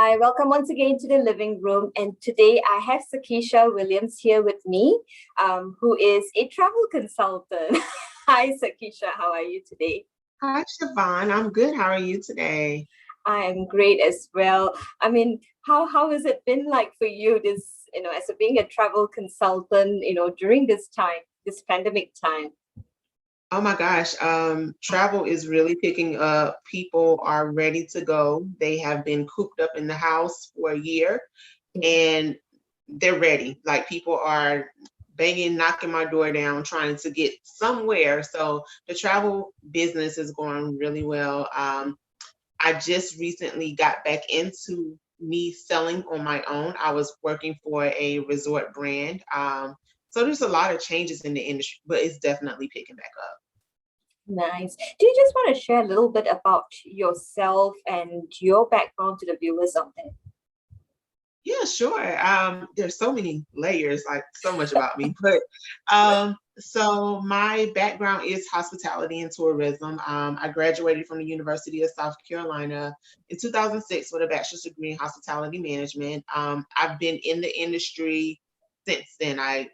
Hi, welcome once again to the living room. And today I have Sakeysha Williams here with me, who is a travel consultant. Hi, Sakeysha, how are you today? Hi, Siobhan. I'm good. How are you today? I am great as well. I mean, how has it been like for you this, as a being a travel consultant, during this time, this pandemic time? Oh my gosh, travel is really picking up. People are ready to go. They have been cooped up in the house for a year and they're ready. Like people are banging, knocking my door down, trying to get somewhere. So the travel business is going really well. I just recently got back into me selling on my own. I was working for a resort brand. So there's a lot of changes in the industry, but it's definitely picking back up. Nice. Do you just want to share a little bit about yourself and your background to the viewers out there? Yeah, sure. There's so many layers, like so much about me. But so my background is hospitality and tourism. I graduated from the University of South Carolina in 2006 with a bachelor's degree in hospitality management. I've been in the industry since then. I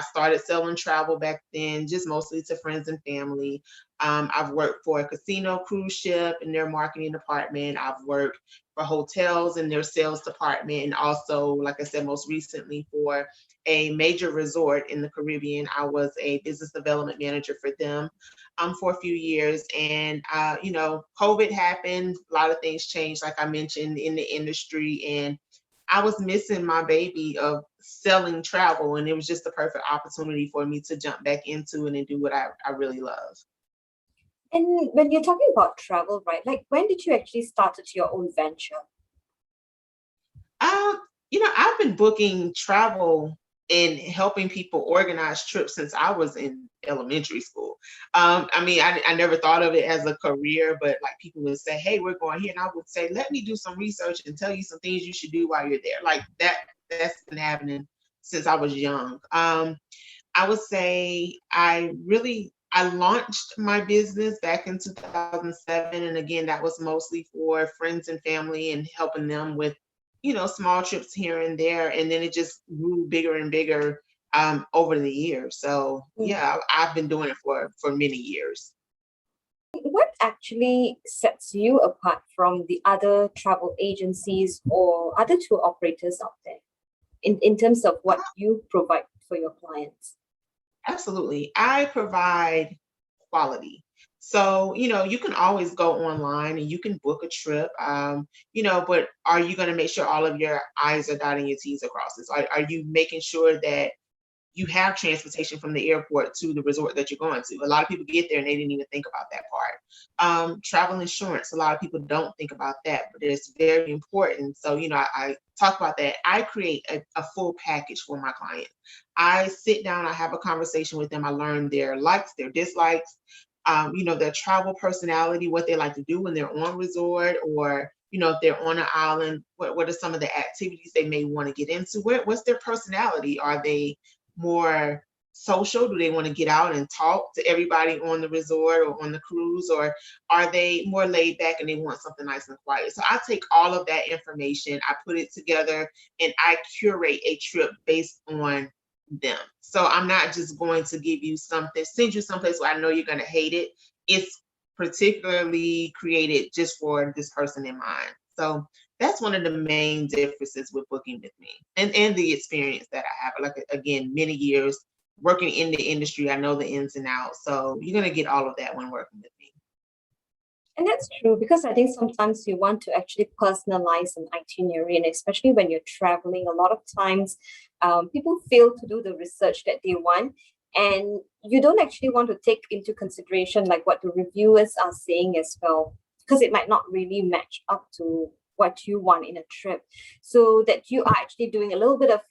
started selling travel back then, just mostly to friends and family. I've worked for a casino cruise ship in their marketing department. I've worked for hotels in their sales department, and also, like I said, most recently for a major resort in the Caribbean. I was a business development manager for them for a few years. And, COVID happened, a lot of things changed, like I mentioned, in the industry. And I was missing my baby of selling travel. And it was just the perfect opportunity for me to jump back into it and do what I really love. And when you're talking about travel, right? Like when did you actually started your own venture? Um, I've been booking travel and helping people organize trips since I was in elementary school. I never thought of it as a career, but like people would say, "Hey, we're going here," and I would say, "Let me do some research and tell you some things you should do while you're there." Like that. That's been happening since I was young. I would say I launched my business back in 2007, and again, that was mostly for friends and family and helping them with, small trips here and there, and then it just grew bigger and bigger over the years. So Mm. yeah, I've been doing it for many years. What actually sets you apart from the other travel agencies or other tour operators out there in terms of what you provide for your clients? Absolutely. I provide quality. So, you can always go online and you can book a trip, but are you going to make sure all of your I's are dotting your T's across this? Are you making sure that you have transportation from the airport to the resort that you're going to? A lot of people get there and they didn't even think about that part. Travel insurance, a lot of people don't think about that, but it's very important. So, I talk about that. I create a full package for my clients. I sit down, I have a conversation with them. I learn their likes, their dislikes, their travel personality, what they like to do when they're on resort, or if they're on an island, what are some of the activities they may want to get into? What's their personality? Are they more social? Do they want to get out and talk to everybody on the resort or on the cruise? Or are they more laid back and they want something nice and quiet? So I take all of that information, I put it together, and I curate a trip based on them. So I'm not just going to give you something, send you someplace where I know you're going to hate it. It's particularly created just for this person in mind. So that's one of the main differences with booking with me, and the experience that I have. Like again, many years working in the industry, I know the ins and outs. So you're going to get all of that when working with me. And that's true because I think sometimes you want to actually personalize an itinerary, and especially when you're traveling, a lot of times people fail to do the research that they want, and you don't actually want to take into consideration like what the reviewers are saying as well, because it might not really match up to what you want in a trip. So that you are actually doing a little bit of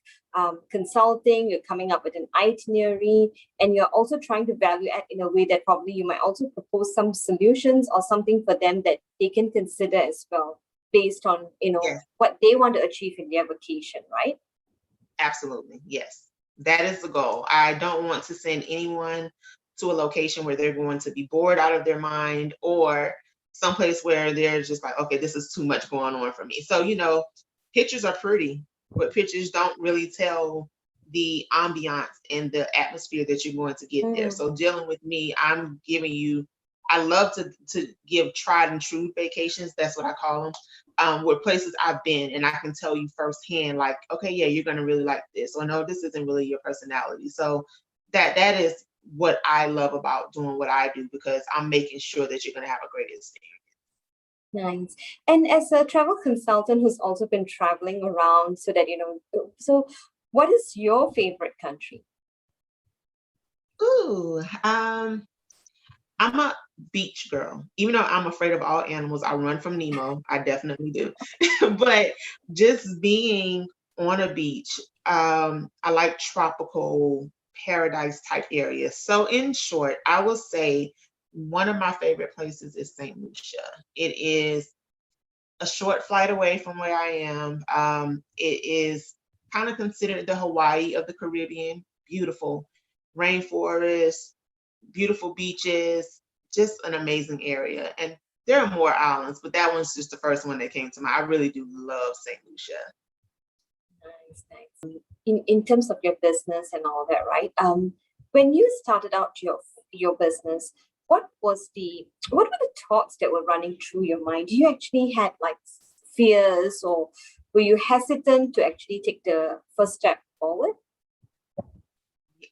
consulting, you're coming up with an itinerary, and you're also trying to value add in a way that probably you might also propose some solutions or something for them that they can consider as well based on Yes, what they want to achieve in their vacation, right? absolutely. Yes, that is the goal. I don't want to send anyone to a location where they're going to be bored out of their mind, or someplace where they're just like, okay, this is too much going on for me. So, pictures are pretty, but pictures don't really tell the ambiance and the atmosphere that you're going to get there. Mm. So dealing with me, I'm giving you, I love to give tried and true vacations. That's what I call them. Where places I've been and I can tell you firsthand, like, okay, yeah, you're going to really like this, or no, this isn't really your personality. So that is what I love about doing what I do, because I'm making sure that you're going to have a great experience. Nice. And as a travel consultant who's also been traveling around, so that, so what is your favorite country? Ooh, I'm a beach girl. Even though I'm afraid of all animals, I run from Nemo. I definitely do. But just being on a beach, I like tropical paradise type areas. So in short, I will say one of my favorite places is St. Lucia. It is a short flight away from where I am. It is kind of considered the Hawaii of the Caribbean. Beautiful rainforest, beautiful beaches, just an amazing area. And there are more islands, but that one's just the first one that came to mind. I really do love St. Lucia. Nice, nice. In terms of your business and all that, right? When you started out your business, what were the thoughts that were running through your mind? Do you actually had like fears, or were you hesitant to actually take the first step forward?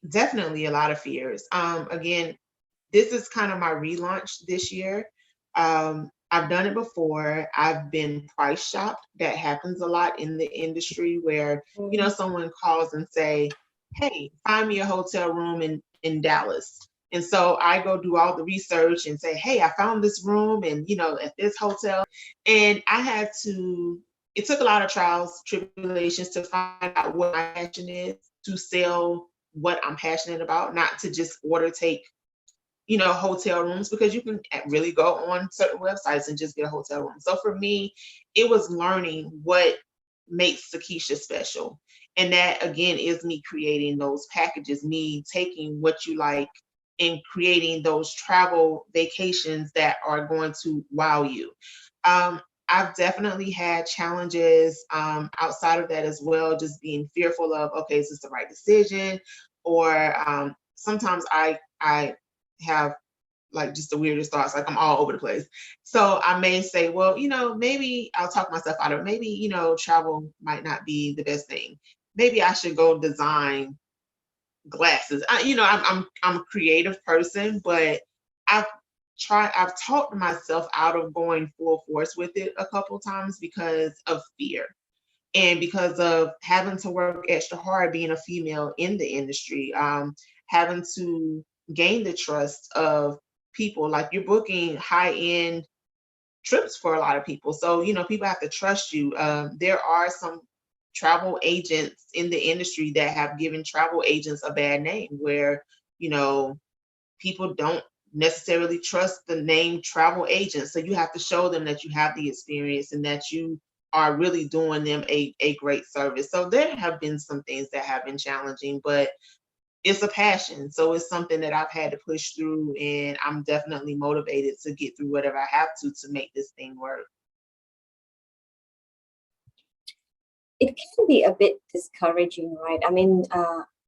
Definitely a lot of fears. Again, this is kind of my relaunch this year. I've done it before. I've been price shopped. That happens a lot in the industry where, Mm. someone calls and say, hey, find me a hotel room in Dallas. And so I go do all the research and say, hey, I found this room and, at this hotel. And it took a lot of trials, tribulations to find out what my passion is, to sell what I'm passionate about, not to just take hotel rooms, because you can really go on certain websites and just get a hotel room. So for me, it was learning what makes Sakeysha special. And that again is me creating those packages, me taking what you like and creating those travel vacations that are going to wow you. I've definitely had challenges outside of that as well, just being fearful of, okay, is this the right decision? Or sometimes I have like just the weirdest thoughts, like I'm all over the place. So I may say, well, maybe I'll talk myself out of it. Maybe, travel might not be the best thing. Maybe I should go design glasses. I'm a creative person, but I've I've talked myself out of going full force with it a couple times because of fear. And because of having to work extra hard being a female in the industry, having to gain the trust of people, like you're booking high end trips for a lot of people. So, people have to trust you. There are some travel agents in the industry that have given travel agents a bad name where, you know, people don't necessarily trust the name travel agent. So you have to show them that you have the experience and that you are really doing them a great service. So there have been some things that have been challenging, but it's a passion. So it's something that I've had to push through, and I'm definitely motivated to get through whatever I have to make this thing work. It can be a bit discouraging, right? I mean,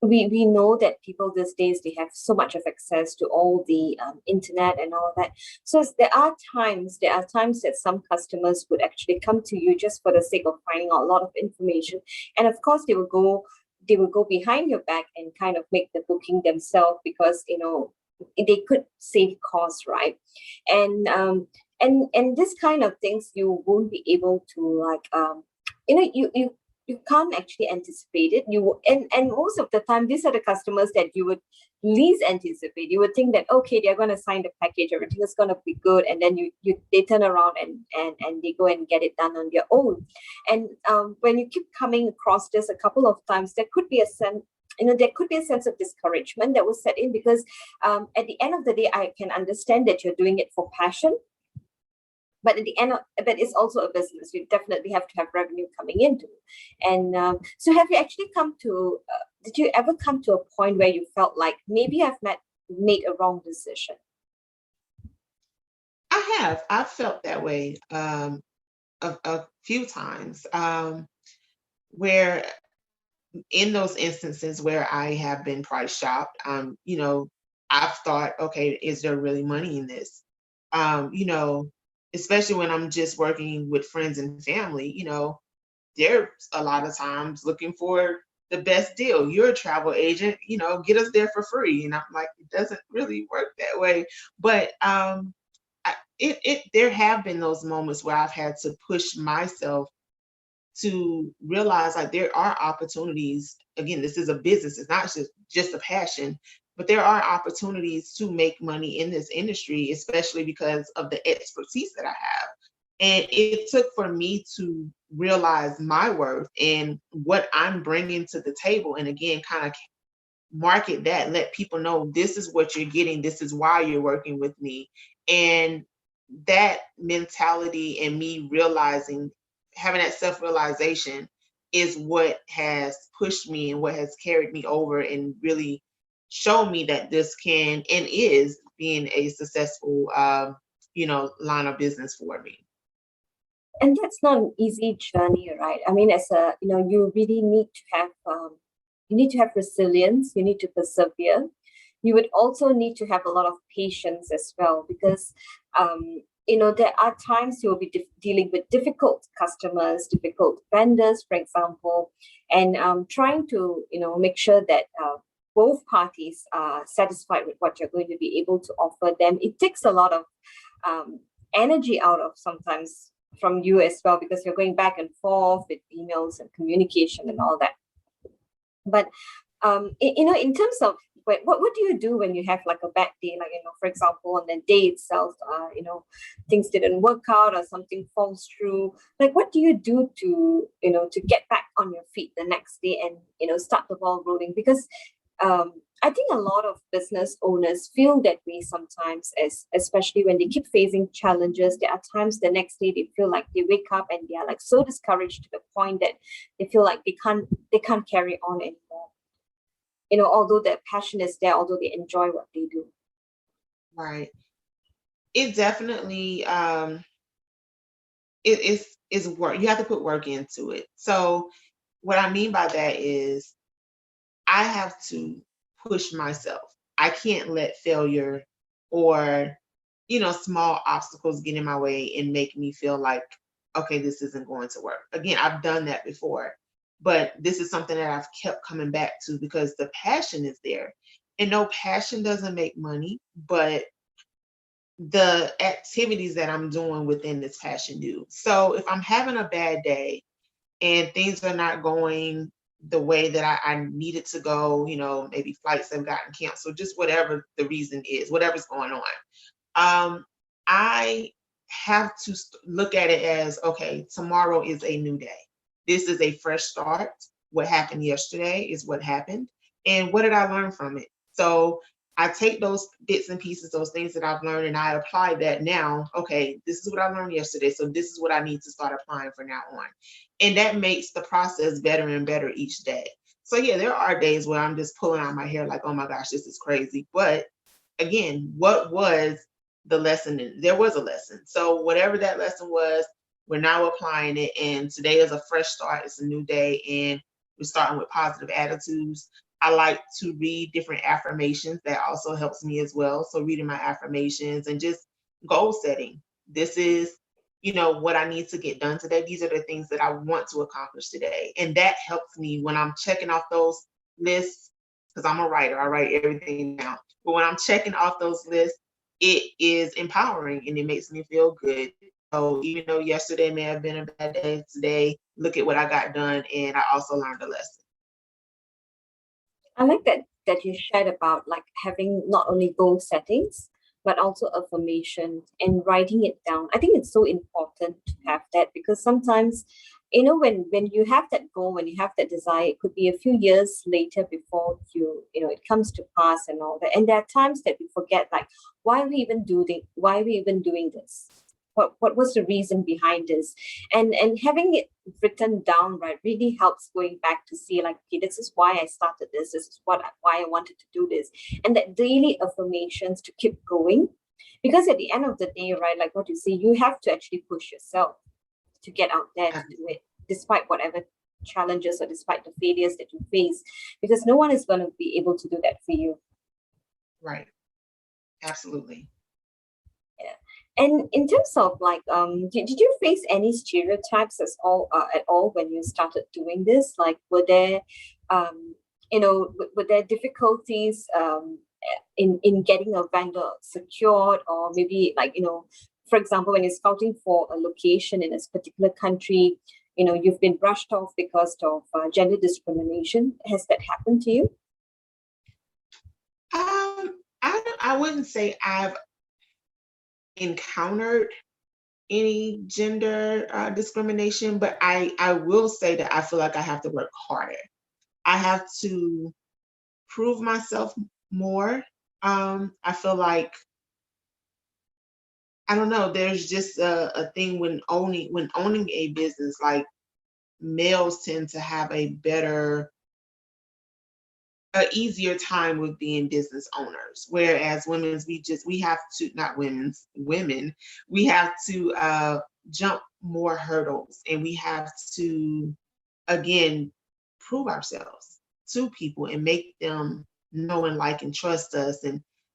we know that people these days, they have so much of access to all the internet and all that. So there are times that some customers would actually come to you just for the sake of finding out a lot of information, and of course they will go behind your back and kind of make the booking themselves, because they could save costs, right? And this kind of things you won't be able to, like, you can't actually anticipate it. And most of the time these are the customers that you would least anticipate. You would think that, okay, they're going to sign the package, everything is going to be good, and then they turn around and they go and get it done on their own. And when you keep coming across this a couple of times, there could be a sense of discouragement that will set in, because at the end of the day, I can understand that you're doing it for passion, but at the end but it's also a business. You definitely have to have revenue coming into. And so have you actually did you ever come to a point where you felt like maybe I've made a wrong decision? I've felt that way a few times, where in those instances where I have been price shopped, I've thought, okay, is there really money in this? Especially when I'm just working with friends and family, they're a lot of times looking for the best deal. You're a travel agent, get us there for free. And I'm like, it doesn't really work that way. But there have been those moments where I've had to push myself to realize like there are opportunities. Again, this is a business, it's not just a passion, but there are opportunities to make money in this industry, especially because of the expertise that I have. And it took for me to realize my worth and what I'm bringing to the table. And again, kind of market that, let people know this is what you're getting, this is why you're working with me. And that mentality and me realizing, having that self-realization is what has pushed me and what has carried me over and really shown me that this can and is being a successful line of business for me. And that's not an easy journey, right? I mean, as a, you really need to have, you need to have resilience, you need to persevere. You would also need to have a lot of patience as well, because, there are times you'll be dealing with difficult customers, difficult vendors, for example, and trying to, make sure that both parties are satisfied with what you're going to be able to offer them. It takes a lot of energy out of sometimes from you as well, because you're going back and forth with emails and communication and all that. But in terms of what do you do when you have like a bad day, like, for example, on the day itself, things didn't work out or something falls through, like what do you do to get back on your feet the next day and start the ball rolling? Because I think a lot of business owners feel that way sometimes, especially when they keep facing challenges. There are times the next day they feel like they wake up and they are like so discouraged to the point that they feel like they can't carry on anymore. Although their passion is there, although they enjoy what they do. Right. It definitely it is work. You have to put work into it. So what I mean by that is I have to push myself. I can't let failure or, small obstacles get in my way and make me feel like, okay, this isn't going to work. Again, I've done that before, but this is something that I've kept coming back to because the passion is there. And no, passion doesn't make money, but the activities that I'm doing within this passion do. So if I'm having a bad day, and things are not going the way that I need it to go, maybe flights have gotten canceled, just whatever the reason is, whatever's going on. I have to look at it as, okay, tomorrow is a new day. This is a fresh start. What happened yesterday is what happened. And what did I learn from it? So I take those bits and pieces, those things that I've learned, and I apply that now. Okay, this is what I learned yesterday. So this is what I need to start applying from now on. And that makes the process better and better each day. So yeah, there are days where I'm just pulling out my hair like, oh my gosh, this is crazy. But again, what was the lesson? There was a lesson. So whatever that lesson was, we're now applying it. And today is a fresh start. It's a new day. And we're starting with positive attitudes. I like to read different affirmations. That also helps me as well. So reading my affirmations and just goal setting. This is, what I need to get done today. These are the things that I want to accomplish today. And that helps me when I'm checking off those lists, because I'm a writer. I write everything down. But when I'm checking off those lists, it is empowering and it makes me feel good. So even though yesterday may have been a bad day, today, look at what I got done. And I also learned a lesson. I like that you shared about like having not only goal settings but also affirmations and writing it down. I think it's so important to have that, because sometimes, when you have that goal, when you have that desire, it could be a few years later before it comes to pass and all that. And there are times that we forget, like, why are we even doing this? What was the reason behind this? And having it written down, right, really helps going back to see, like, okay, this is why I started this is why I wanted to do this. And that daily affirmations to keep going, Because at the end of the day, right, like what you say, you have to actually push yourself to get out there to do it, despite whatever challenges or despite the failures that you face, because no one is going to be able to do that for you. Right. Absolutely. Yeah. And in terms of like, did you face any stereotypes at all when you started doing this? Like, were there, were there difficulties in getting a vendor secured, or maybe like, for example, when you're scouting for a location in a particular country, you've been brushed off because of gender discrimination. Has that happened to you? I wouldn't say I've encountered any gender discrimination, but I will say that I feel like I have to work harder. I have to prove myself more. I feel like, I don't know, there's just a thing when owning a business, like males tend to have a easier time with being business owners, whereas we have to, not women, we have to jump more hurdles, and we have to, again, prove ourselves to people and make them know and like and trust us,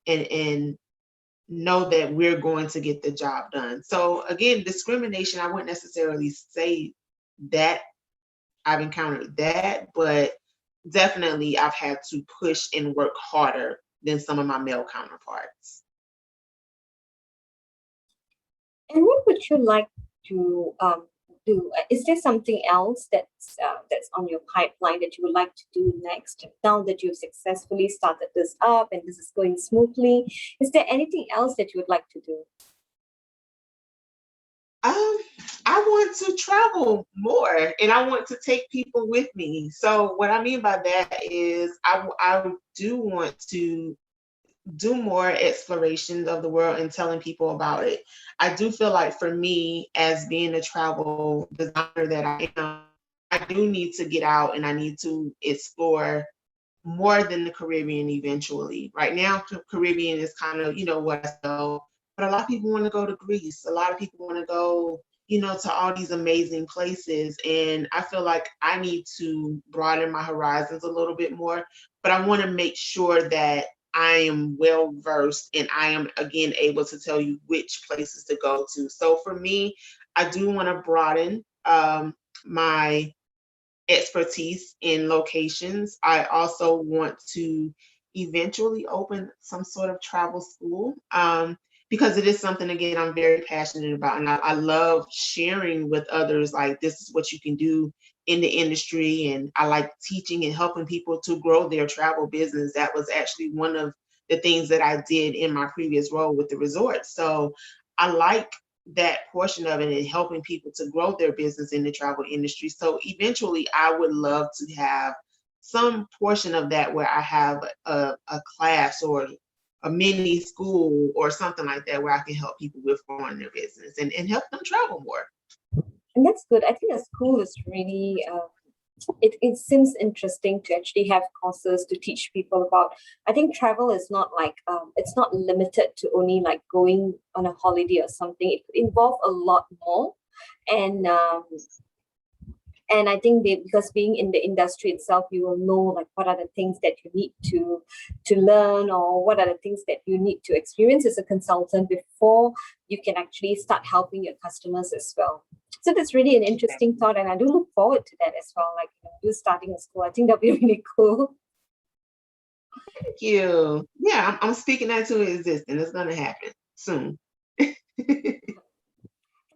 and know that we're going to get the job done. So again, discrimination, I wouldn't necessarily say that I've encountered that, but definitely I've had to push and work harder than some of my male counterparts. And what would you like to do? Is there something else that's on your pipeline that you would like to do next? Now that you've successfully started this up and this is going smoothly, is there anything else that you would like to do? Um, I want to travel more, and I want to take people with me. So what I mean by that is I do want to do more explorations of the world and telling people about it. I do feel like, for me, as being a travel designer that I am, I do need to get out and I need to explore more than the Caribbean eventually. Right now, Caribbean is kind of, what I know, but a lot of people want to go to Greece. A lot of people want to go, to all these amazing places. And I feel like I need to broaden my horizons a little bit more, but I want to make sure that I am well versed and I am, again, able to tell you which places to go to. So for me, I do want to broaden my expertise in locations. I also want to eventually open some sort of travel school, because it is something, again, I'm very passionate about. And I love sharing with others, like, this is what you can do in the industry. And I like teaching and helping people to grow their travel business. That was actually one of the things that I did in my previous role with the resort. So I like that portion of it and helping people to grow their business in the travel industry. So eventually I would love to have some portion of that where I have a class or a mini school or something like that, where I can help people with growing their business and help them travel more. And that's good. I think a school is really it seems interesting to actually have courses to teach people about. I think travel is not like it's not limited to only like going on a holiday or something. It could involve a lot more. And and I think because being in the industry itself, you will know like what are the things that you need to learn, or what are the things that you need to experience as a consultant before you can actually start helping your customers as well. So that's really an interesting thought, and I do look forward to that as well. Like, you starting a school, I think that'd be really cool. Thank you. Yeah, I'm speaking that to existence. It's going to happen soon.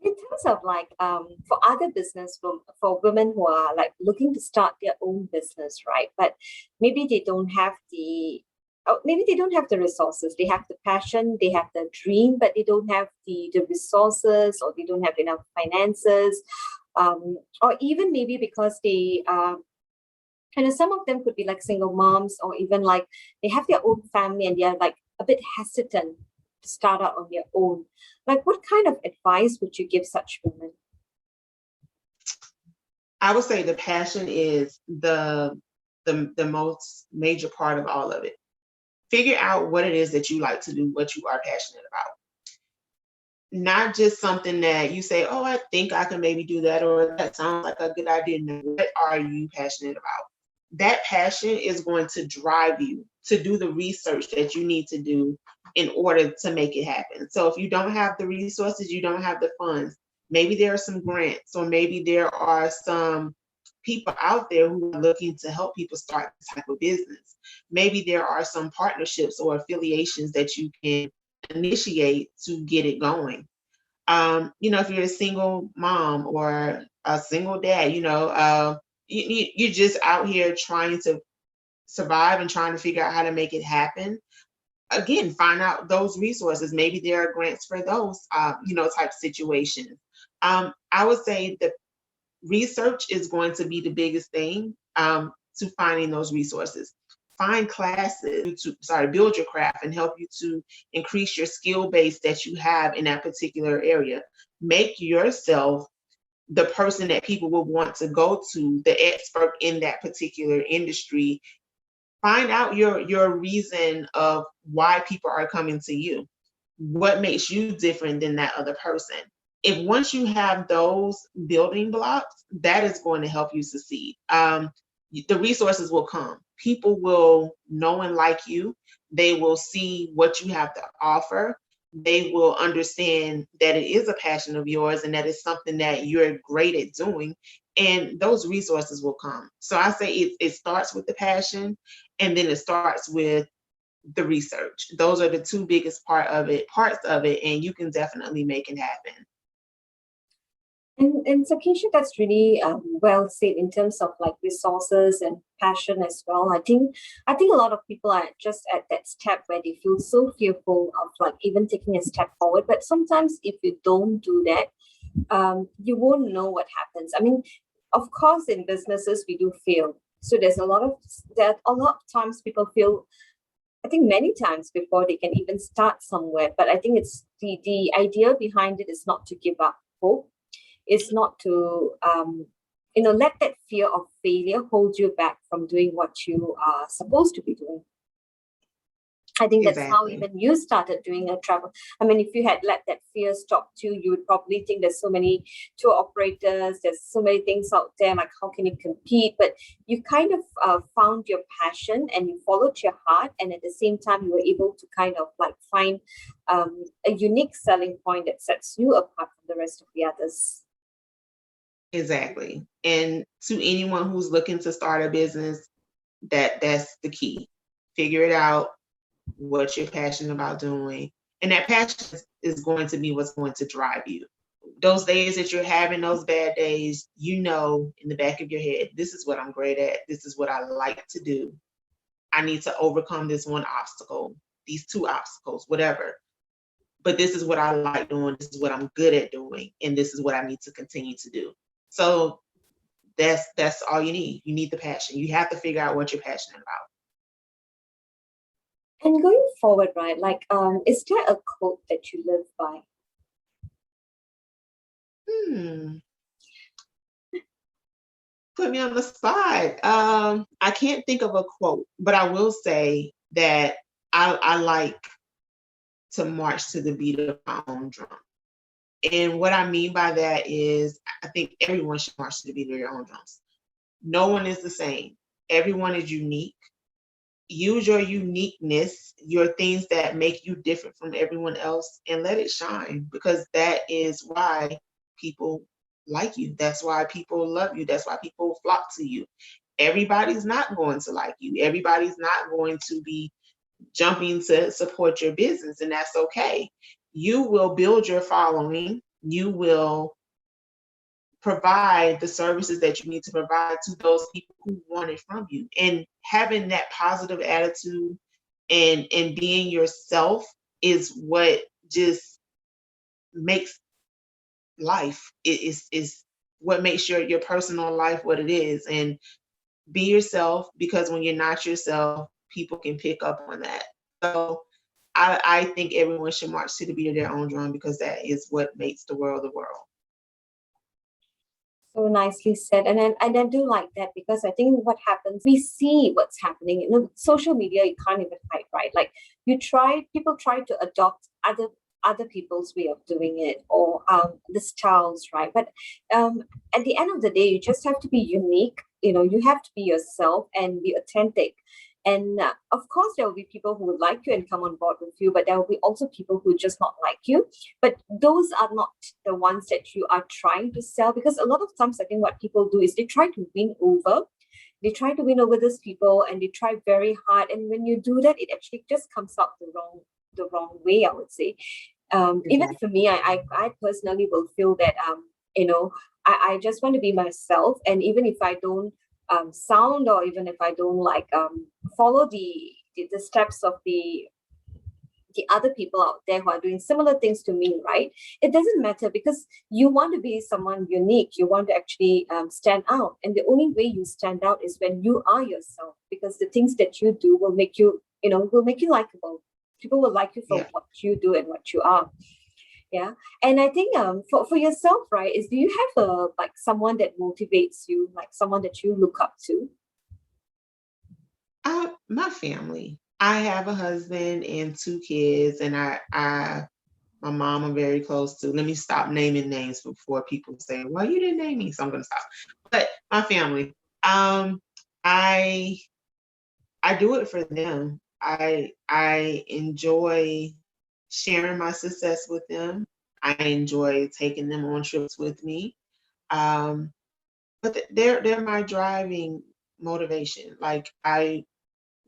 In terms of like for other business, for women who are like looking to start their own business, right? But maybe they don't have the resources. They have the passion, they have the dream, but they don't have the resources, or they don't have enough finances, or even maybe because they some of them could be like single moms, or even like they have their own family and they're like a bit hesitant to start out on their own. Like, what kind of advice would you give such women? I would say the passion is the most major part of all of it. Figure out what it is that you like to do, what you are passionate about. not just something that you say, oh, I think I can maybe do that, or that sounds like a good idea. No, what are you passionate about? That passion is going to drive you to do the research that you need to do in order to make it happen. So if you don't have the resources, you don't have the funds, maybe there are some grants, or maybe there are some people out there who are looking to help people start this type of business. Maybe there are some partnerships or affiliations that you can initiate to get it going. If you're a single mom or a single dad, you're just out here trying to survive and trying to figure out how to make it happen. Again, find out those resources. Maybe there are grants for those, type of situations. I would say the research is going to be the biggest thing to finding those resources. Find classes to build your craft and help you to increase your skill base that you have in that particular area. Make yourself the person that people will want to go to, the expert in that particular industry. Find out your reason of why people are coming to you. What makes you different than that other person? If once you have those building blocks, that is going to help you succeed. The resources will come. People will know and like you. They will see what you have to offer. They will understand that it is a passion of yours and that it's something that you're great at doing. And those resources will come. So I say it starts with the passion, and then it starts with the research. Those are the two biggest parts of it, and you can definitely make it happen. And Sakeysha, that's really well said in terms of like resources and passion as well. I think a lot of people are just at that step where they feel so fearful of like even taking a step forward. But sometimes if you don't do that, you won't know what happens. I mean, of course, in businesses we do fail. So there are a lot of times people feel, I think many times before they can even start somewhere. But I think it's the idea behind it is not to give up hope. It's not to let that fear of failure hold you back from doing what you are supposed to be doing. I think that's how Exactly. even you started doing a travel. I mean, if you had let that fear stop you, you would probably think there's so many tour operators, there's so many things out there, like how can you compete? But you kind of found your passion and you followed your heart. And at the same time, you were able to kind of like find a unique selling point that sets you apart from the rest of the others. Exactly. And to anyone who's looking to start a business, that's the key. Figure it out, what you're passionate about doing. And that passion is going to be what's going to drive you. Those days that you're having, those bad days, in the back of your head, this is what I'm great at. This is what I like to do. I need to overcome this one obstacle, these two obstacles, whatever. But this is what I like doing. This is what I'm good at doing. And this is what I need to continue to do. So that's all you need. You need the passion. You have to figure out what you're passionate about. And going forward, right, like, is there a quote that you live by? Put me on the spot. I can't think of a quote, but I will say that I like to march to the beat of my own drum. And what I mean by that is I think everyone should march to the beat of their own drums. No one is the same. Everyone is unique. Use your uniqueness, your things that make you different from everyone else, and let it shine, because that is why people like you. That's why people love you. That's why people flock to you. Everybody's not going to like you. Everybody's not going to be jumping to support your business, and that's okay. You will build your following. You will provide the services that you need to provide to those people who want it from you. And having that positive attitude and being yourself is what just makes life. It is what makes your personal life what it is. And be yourself, because when you're not yourself, people can pick up on that. So I think everyone should march to the beat of their own drum, because that is what makes the world the world. So nicely said. And I do like that, because I think what happens, we see what's happening. Social media, you can't even hide, right? Like people try to adopt other other people's way of doing it, or the styles, right? But at the end of the day, you just have to be unique. You have to be yourself and be authentic. And of course, there will be people who would like you and come on board with you, but there will be also people who just not like you. But those are not the ones that you are trying to sell, because a lot of times I think what people do is they try to win over. They try to win over those people, and they try very hard. And when you do that, it actually just comes out the wrong way, I would say. Even Exactly. for me, I personally will feel that you know I just want to be myself, and even if I don't sound, or even if I don't like follow the steps of the other people out there who are doing similar things to me, right? It doesn't matter, because you want to be someone unique. You want to actually stand out. And the only way you stand out is when you are yourself, because the things that you do will make you likable. People will like you for Yeah. what you do and what you are. Yeah. And I think for yourself, right, is do you have a like someone that motivates you, like someone that you look up to? My family. I have a husband and two kids, and my mom I'm very close to. Let me stop naming names before people say, "Well, you didn't name me," so I'm gonna stop. But my family, I I do it for them. I enjoy sharing my success with them. I enjoy taking them on trips with me. Um, but they're my driving motivation. Like I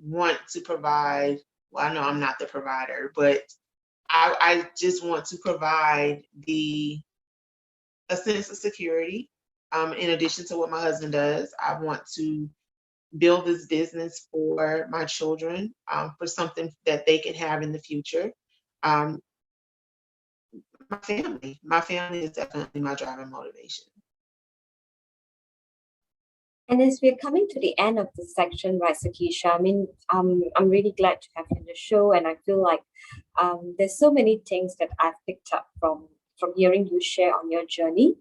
want to provide. Well, I know I'm not the provider, but I just want to provide the a sense of security. In addition to what my husband does, I want to build this business for my children, for something that they can have in the future. Um, my family is definitely my driving motivation. And as we're coming to the end of this section, right, Sakeysha, I mean, I'm really glad to have you on the show, and I feel like there's so many things that I've picked up from hearing you share on your journey,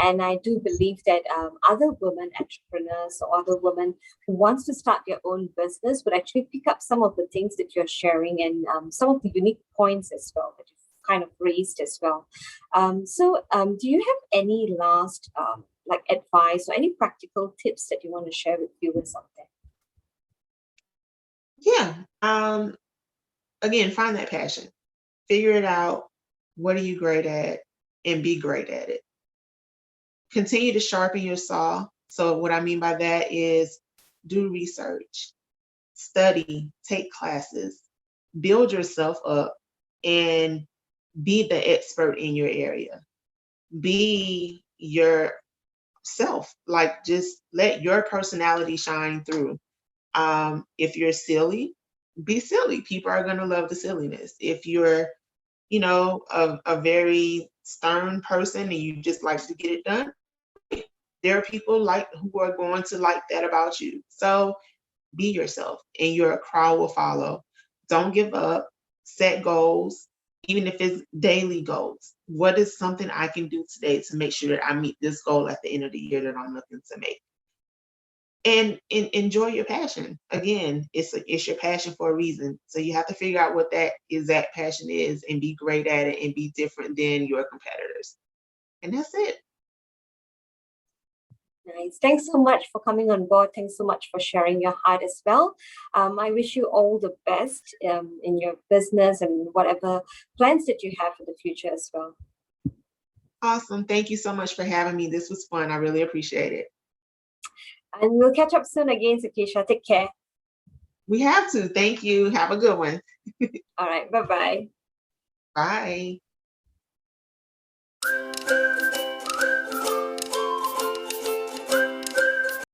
and I do believe that other women entrepreneurs or other women who wants to start their own business would actually pick up some of the things that you're sharing, and some of the unique points as well that you've kind of raised as well. Do you have any last like advice or any practical tips that you want to share with viewers out there? Yeah. Again, find that passion. Figure it out. What are you great at? And be great at it. Continue to sharpen your saw. So what I mean by that is do research, study, take classes, build yourself up, and be the expert in your area. Be yourself. Like just let your personality shine through. If you're silly, be silly. People are gonna love the silliness. If you're, a very stern person and you just like to get it done, there are people like who are going to like that about you. So be yourself and your crowd will follow. Don't give up. Set goals, even if it's daily goals. What is something I can do today to make sure that I meet this goal at the end of the year that I'm looking to make? And enjoy your passion. Again, it's your passion for a reason. So you have to figure out what that passion is and be great at it and be different than your competitors. And that's it. Nice. Thanks so much for coming on board. Thanks so much for sharing your heart as well. I wish you all the best in your business and whatever plans that you have for the future as well. Awesome. Thank you so much for having me. This was fun. I really appreciate it. And we'll catch up soon again, Sakeysha. Take care. We have to. Thank you. Have a good one. All right. Bye bye. Bye.